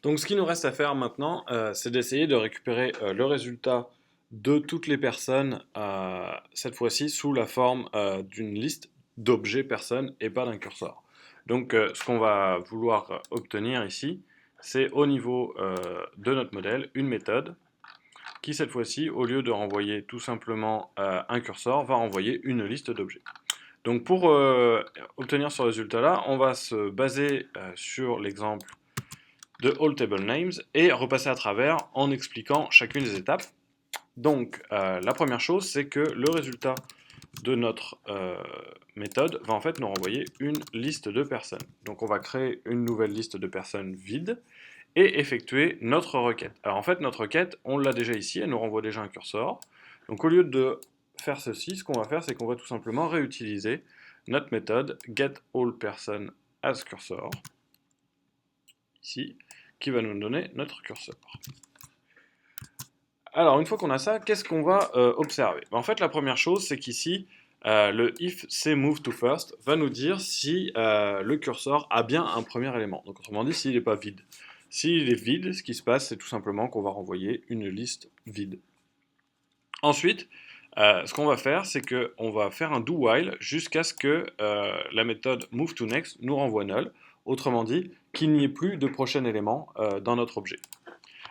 Donc ce qui nous reste à faire maintenant, c'est d'essayer de récupérer le résultat de toutes les personnes, cette fois-ci sous la forme d'une liste d'objets personnes et pas d'un curseur. Donc ce qu'on va vouloir obtenir ici, c'est au niveau de notre modèle une méthode qui cette fois-ci, au lieu de renvoyer tout simplement un curseur, va renvoyer une liste d'objets. Donc pour obtenir ce résultat-là, on va se baser sur l'exemple de All Table Names et repasser à travers en expliquant chacune des étapes. Donc la première chose, c'est que le résultat de notre méthode va en fait nous renvoyer une liste de personnes. Donc on va créer une nouvelle liste de personnes vide et effectuer notre requête. Alors en fait notre requête, on l'a déjà ici, elle nous renvoie déjà un curseur. Donc au lieu de faire ceci, ce qu'on va faire, c'est qu'on va tout simplement réutiliser notre méthode getAllPerson as cursor, ici, qui va nous donner notre curseur. Alors, une fois qu'on a ça, qu'est-ce qu'on va observer? En fait, la première chose, c'est qu'ici, le if move to first va nous dire si le curseur a bien un premier élément. Donc, autrement dit, s'il n'est pas vide. S'il est vide, ce qui se passe, c'est tout simplement qu'on va renvoyer une liste vide. Ensuite, ce qu'on va faire, c'est qu'on va faire un do while jusqu'à ce que la méthode move to next nous renvoie null. Autrement dit, qu'il n'y ait plus de prochain élément dans notre objet.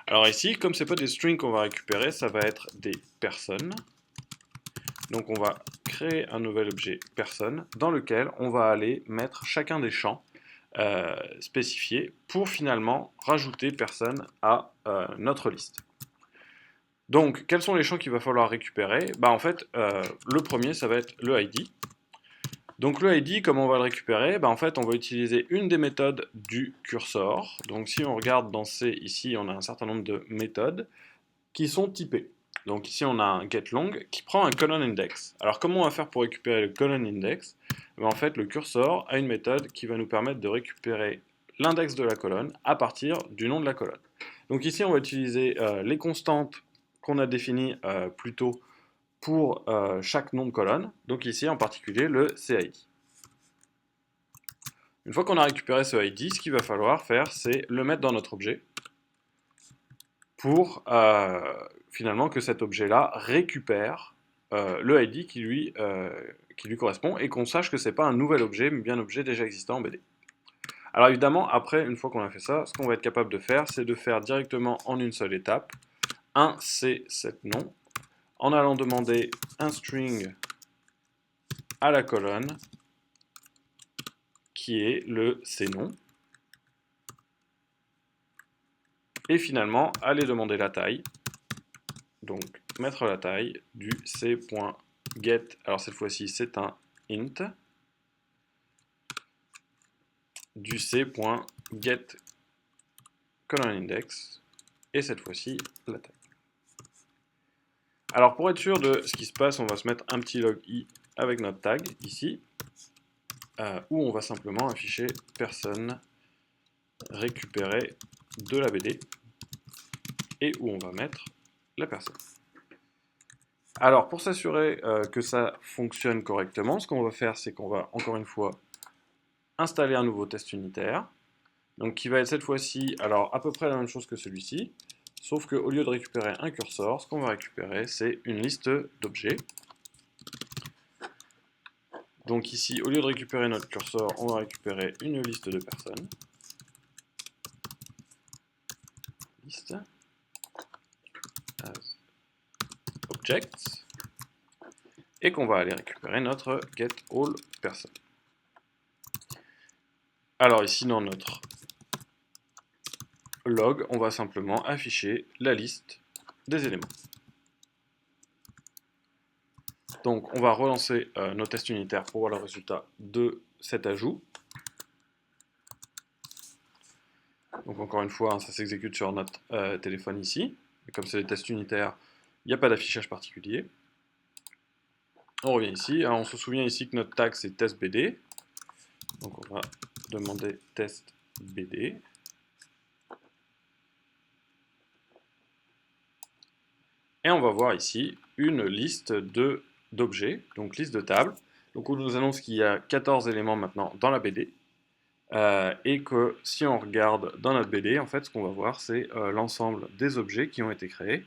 Alors ici, comme ce n'est pas des strings qu'on va récupérer, ça va être des personnes. Donc on va créer un nouvel objet personne dans lequel on va aller mettre chacun des champs spécifiés pour finalement rajouter personne à notre liste. Donc quels sont les champs qu'il va falloir récupérer? En fait, le premier, ça va être le ID. Donc le ID, comment on va le récupérer? En fait, on va utiliser une des méthodes du cursor. Donc si on regarde dans C, ici, on a un certain nombre de méthodes qui sont typées. Donc ici, on a un getLong qui prend un colon index. Alors comment on va faire pour récupérer le colon index? En fait, le cursor a une méthode qui va nous permettre de récupérer l'index de la colonne à partir du nom de la colonne. Donc ici, on va utiliser les constantes qu'on a définies plus tôt pour chaque nom de colonne, donc ici en particulier le CID. Une fois qu'on a récupéré ce ID, ce qu'il va falloir faire, c'est le mettre dans notre objet pour finalement que cet objet-là récupère le ID qui lui correspond et qu'on sache que ce n'est pas un nouvel objet, mais bien un objet déjà existant en BD. Alors évidemment, après, une fois qu'on a fait ça, ce qu'on va être capable de faire, c'est de faire directement en une seule étape un C7nom en allant demander un string à la colonne qui est le cnom et finalement aller demander la taille, donc mettre la taille du c.get, alors cette fois-ci c'est un int, du c.get colon index et cette fois-ci la taille. Alors pour être sûr de ce qui se passe, on va se mettre un petit log i avec notre tag ici, où on va simplement afficher personne récupérée de la BD et où on va mettre la personne. Alors pour s'assurer que ça fonctionne correctement, ce qu'on va faire, c'est qu'on va encore une fois installer un nouveau test unitaire, donc qui va être cette fois-ci, alors à peu près la même chose que celui-ci, sauf qu'au lieu de récupérer un curseur, ce qu'on va récupérer, c'est une liste d'objets. Donc ici, au lieu de récupérer notre curseur, on va récupérer une liste de personnes. Liste as objects. Et qu'on va aller récupérer notre getAllPerson. Alors ici, dans notre log, on va simplement afficher la liste des éléments. Donc on va relancer nos tests unitaires pour voir le résultat de cet ajout. Donc encore une fois, ça s'exécute sur notre téléphone ici. Et comme c'est des tests unitaires, il n'y a pas d'affichage particulier. On revient ici. Alors on se souvient ici que notre tag c'est testBD. Donc on va demander testBD. Et on va voir ici une liste d'objets, donc liste de tables. Donc on nous annonce qu'il y a 14 éléments maintenant dans la BD. et que si on regarde dans notre BD, en fait, ce qu'on va voir, c'est l'ensemble des objets qui ont été créés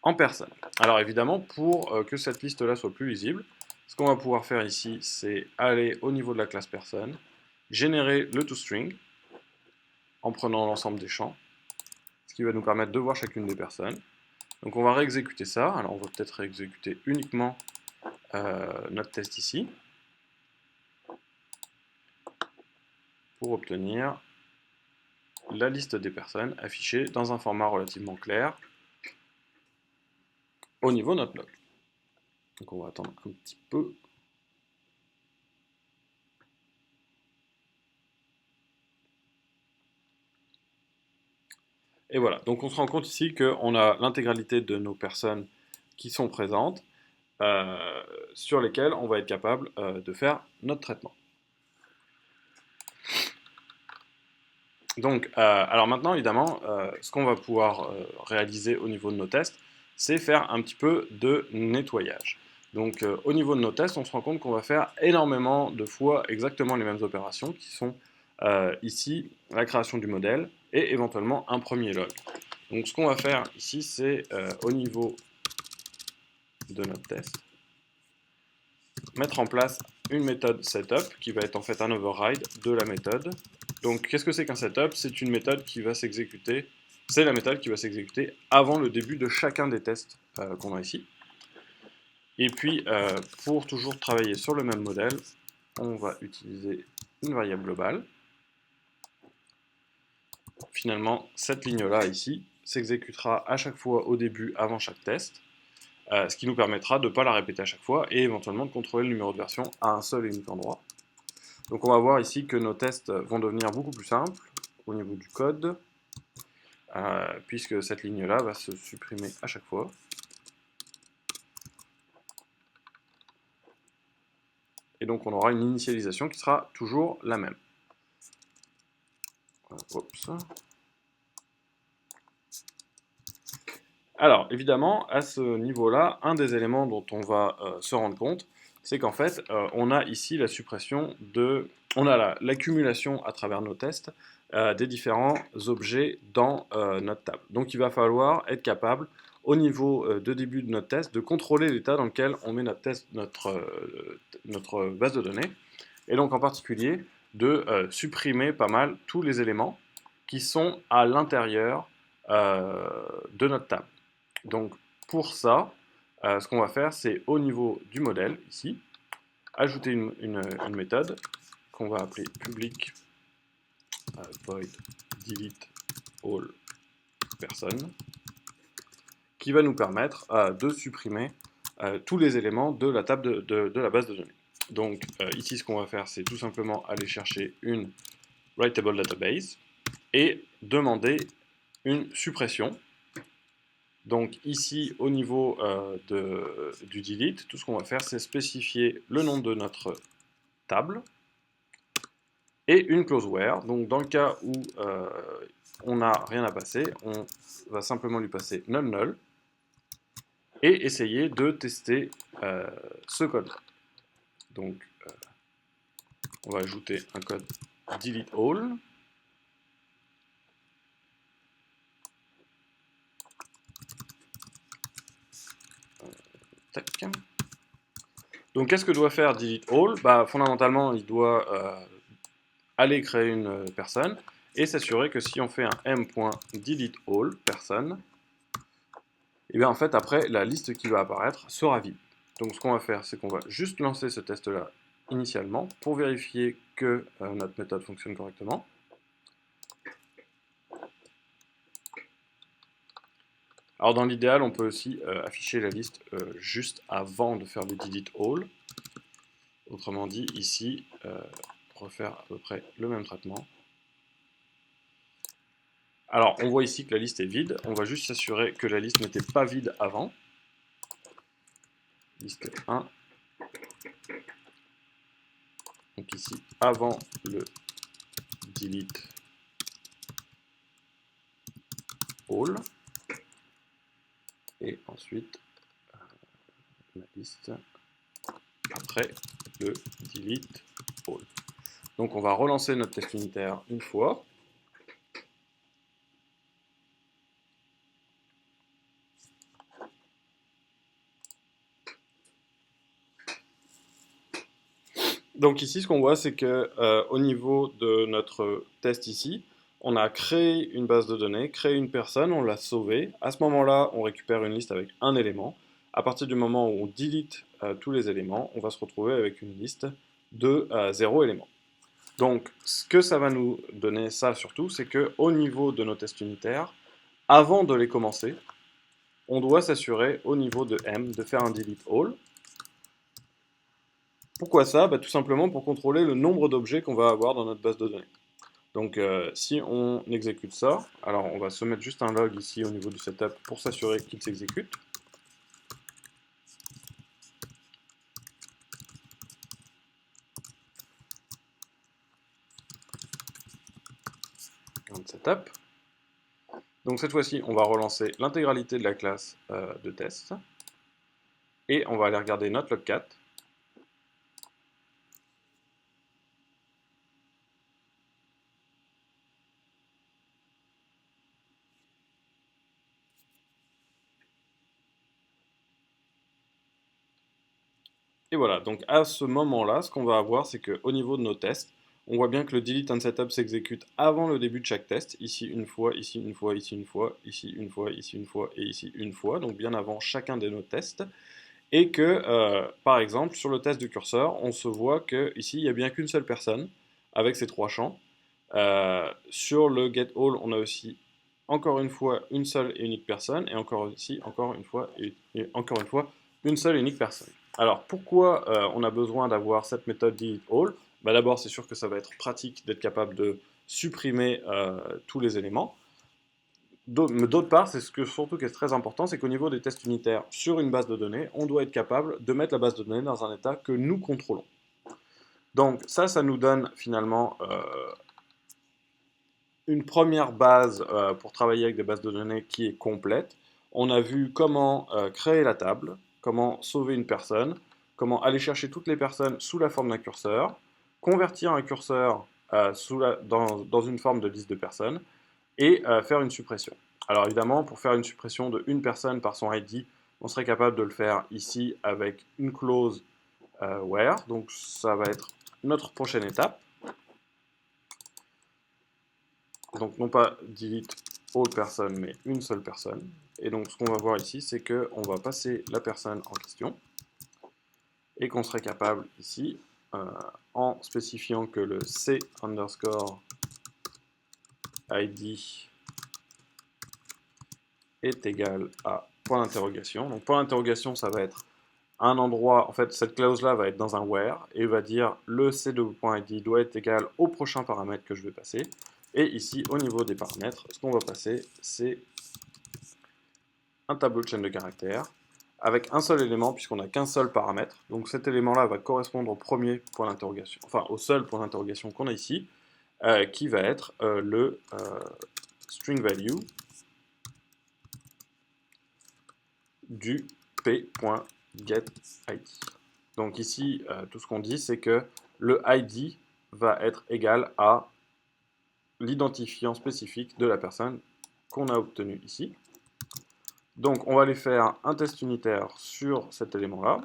en personne. Alors évidemment, pour que cette liste-là soit plus lisible, ce qu'on va pouvoir faire ici, c'est aller au niveau de la classe personne, générer le toString en prenant l'ensemble des champs, ce qui va nous permettre de voir chacune des personnes. Donc on va réexécuter ça. Alors on va peut-être réexécuter uniquement notre test ici pour obtenir la liste des personnes affichée dans un format relativement clair au niveau de notre log. Donc on va attendre un petit peu. Et voilà, donc on se rend compte ici qu'on a l'intégralité de nos personnes qui sont présentes, sur lesquelles on va être capable de faire notre traitement. Donc, alors maintenant, évidemment, ce qu'on va pouvoir réaliser au niveau de nos tests, c'est faire un petit peu de nettoyage. Donc, au niveau de nos tests, on se rend compte qu'on va faire énormément de fois exactement les mêmes opérations qui sont ici la création du modèle et éventuellement un premier log. Donc, ce qu'on va faire ici, c'est au niveau de notre test, mettre en place une méthode setup qui va être en fait un override de la méthode. Donc qu'est-ce que c'est qu'un setup? C'est une méthode qui va s'exécuter, c'est la méthode qui va s'exécuter avant le début de chacun des tests qu'on a ici. Et puis pour toujours travailler sur le même modèle, on va utiliser une variable globale. Finalement, cette ligne-là ici s'exécutera à chaque fois au début avant chaque test. Ce qui nous permettra de ne pas la répéter à chaque fois et éventuellement de contrôler le numéro de version à un seul et unique endroit. Donc on va voir ici que nos tests vont devenir beaucoup plus simples au niveau du code, puisque cette ligne-là va se supprimer à chaque fois. Et donc on aura une initialisation qui sera toujours la même. Oups. Alors, évidemment, à ce niveau-là, un des éléments dont on va se rendre compte, c'est qu'en fait, on a ici la suppression de... On a l'accumulation à travers nos tests des différents objets dans notre table. Donc il va falloir être capable, au niveau de début de notre test, de contrôler l'état dans lequel on met notre base de données. Et donc en particulier, de supprimer pas mal tous les éléments qui sont à l'intérieur de notre table. Donc pour ça, ce qu'on va faire, c'est au niveau du modèle, ici, ajouter une méthode qu'on va appeler public void delete all person, qui va nous permettre de supprimer tous les éléments de la table de la base de données. Donc ici, ce qu'on va faire, c'est tout simplement aller chercher une writable database et demander une suppression. Donc ici, au niveau du delete, tout ce qu'on va faire, c'est spécifier le nom de notre table et une clause where. Donc dans le cas où on n'a rien à passer, on va simplement lui passer null null et essayer de tester ce code. Donc on va ajouter un code delete all. Tac. Donc qu'est-ce que doit faire delete all? Bah, fondamentalement, il doit aller créer une personne et s'assurer que si on fait un m.deleteAll personne, et bien en fait après la liste qui va apparaître sera vide. Donc ce qu'on va faire, c'est qu'on va juste lancer ce test-là initialement pour vérifier que notre méthode fonctionne correctement. Alors dans l'idéal, on peut aussi afficher la liste juste avant de faire le delete all. Autrement dit, ici, refaire à peu près le même traitement. Alors, on voit ici que la liste est vide. On va juste s'assurer que la liste n'était pas vide avant. Liste 1. Donc ici, avant le delete all. Et ensuite, la liste après le delete all. Donc on va relancer notre test unitaire une fois. Donc ici, ce qu'on voit, c'est que au niveau de notre test ici, on a créé une base de données, créé une personne, on l'a sauvée. À ce moment-là, on récupère une liste avec un élément. À partir du moment où on delete tous les éléments, on va se retrouver avec une liste de 0 éléments. Donc, ce que ça va nous donner, ça surtout, c'est qu'au niveau de nos tests unitaires, avant de les commencer, on doit s'assurer au niveau de M de faire un delete all. Pourquoi ça? Tout simplement pour contrôler le nombre d'objets qu'on va avoir dans notre base de données. Donc si on exécute ça, alors on va se mettre juste un log ici au niveau du setup pour s'assurer qu'il s'exécute. Setup. Donc cette fois-ci, on va relancer l'intégralité de la classe de test. Et on va aller regarder notre logcat. Et voilà, donc à ce moment-là, ce qu'on va avoir, c'est qu'au niveau de nos tests, on voit bien que le delete and setup s'exécute avant le début de chaque test. Ici une fois, ici une fois, ici une fois, ici une fois, ici une fois et ici une fois, donc bien avant chacun de nos tests. Et que, par exemple, sur le test du curseur, on se voit qu'ici, il n'y a bien qu'une seule personne avec ces trois champs. Sur le get all, on a aussi encore une fois une seule et unique personne, et encore ici, encore une fois, et encore une fois, une seule et unique personne. Alors, pourquoi on a besoin d'avoir cette méthode delete all? D'abord, c'est sûr que ça va être pratique d'être capable de supprimer tous les éléments. D'autre part, c'est ce que surtout qui est très important, c'est qu'au niveau des tests unitaires sur une base de données, on doit être capable de mettre la base de données dans un état que nous contrôlons. Donc ça nous donne finalement une première base pour travailler avec des bases de données qui est complète. On a vu comment créer la table, comment sauver une personne, comment aller chercher toutes les personnes sous la forme d'un curseur, convertir un curseur dans une forme de liste de personnes, et faire une suppression. Alors évidemment, pour faire une suppression de une personne par son ID, on serait capable de le faire ici avec une clause where, donc ça va être notre prochaine étape. Donc non pas delete all person, mais une seule personne. Et donc ce qu'on va voir ici, c'est qu'on va passer la personne en question, et qu'on serait capable ici, en spécifiant que le C underscore ID est égal à point d'interrogation. Donc point d'interrogation, ça va être un endroit, en fait cette clause-là va être dans un where, et va dire le c2.id doit être égal au prochain paramètre que je vais passer. Et ici, au niveau des paramètres, ce qu'on va passer, c'est un tableau de chaîne de caractères, avec un seul élément, puisqu'on n'a qu'un seul paramètre. Donc cet élément-là va correspondre au premier point d'interrogation, enfin au seul point d'interrogation qu'on a ici, qui va être le string value du p.getID. Donc ici, tout ce qu'on dit, c'est que le ID va être égal à l'identifiant spécifique de la personne qu'on a obtenu ici. Donc on va aller faire un test unitaire sur cet élément-là.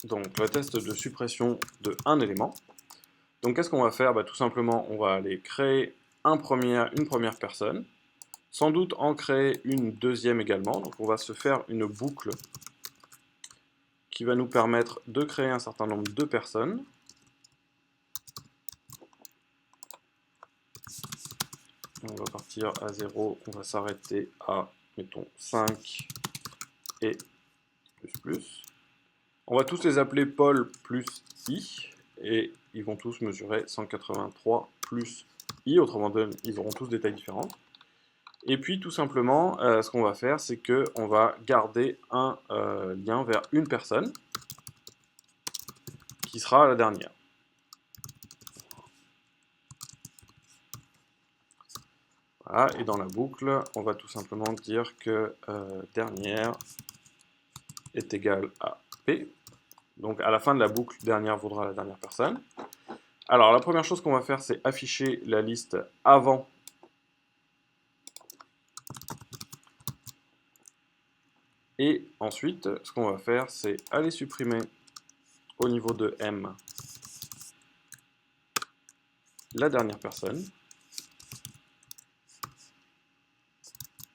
Donc le test de suppression de un élément. Donc qu'est-ce qu'on va faire? Tout simplement, on va aller créer une première personne, sans doute en créer une deuxième également. Donc on va se faire une boucle qui va nous permettre de créer un certain nombre de personnes. On va partir à 0, on va s'arrêter à, mettons, 5 et plus. On va tous les appeler Paul plus I, et ils vont tous mesurer 183 plus I, autrement dit, ils auront tous des tailles différentes. Et puis tout simplement, ce qu'on va faire, c'est qu'on va garder un lien vers une personne, qui sera la dernière. Voilà, et dans la boucle, on va tout simplement dire que dernière est égale à P. Donc à la fin de la boucle, dernière vaudra la dernière personne. Alors la première chose qu'on va faire, c'est afficher la liste avant et ensuite, ce qu'on va faire, c'est aller supprimer au niveau de M la dernière personne.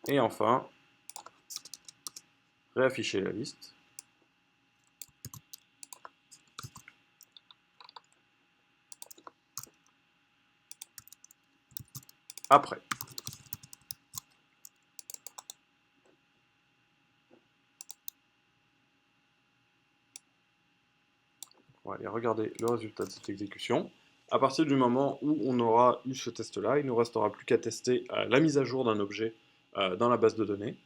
Et enfin, réafficher la liste. Après. On va aller regarder le résultat de cette exécution. À partir du moment où on aura eu ce test-là, il ne nous restera plus qu'à tester la mise à jour d'un objet dans la base de données.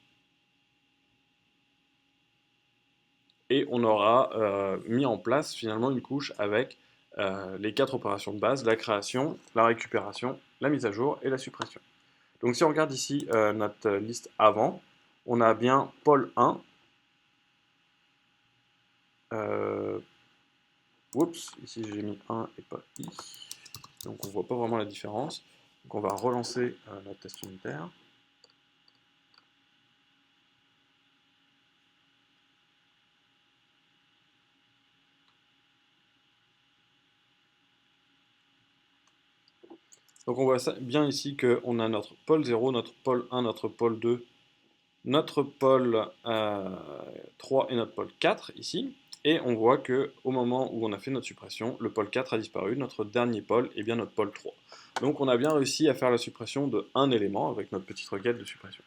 Et on aura mis en place finalement une couche avec les 4 opérations de base, la création, la récupération, la mise à jour et la suppression. Donc si on regarde ici notre liste avant, on a bien Paul 1. Oups, ici j'ai mis 1 et pas I. Donc on ne voit pas vraiment la différence. Donc on va relancer notre test unitaire. Donc on voit bien ici qu'on a notre pôle 0, notre pôle 1, notre pôle 2, notre pôle 3 et notre pôle 4 ici. Et on voit qu'au moment où on a fait notre suppression, le pôle 4 a disparu, notre dernier pôle est bien notre pôle 3. Donc on a bien réussi à faire la suppression de un élément avec notre petite requête de suppression.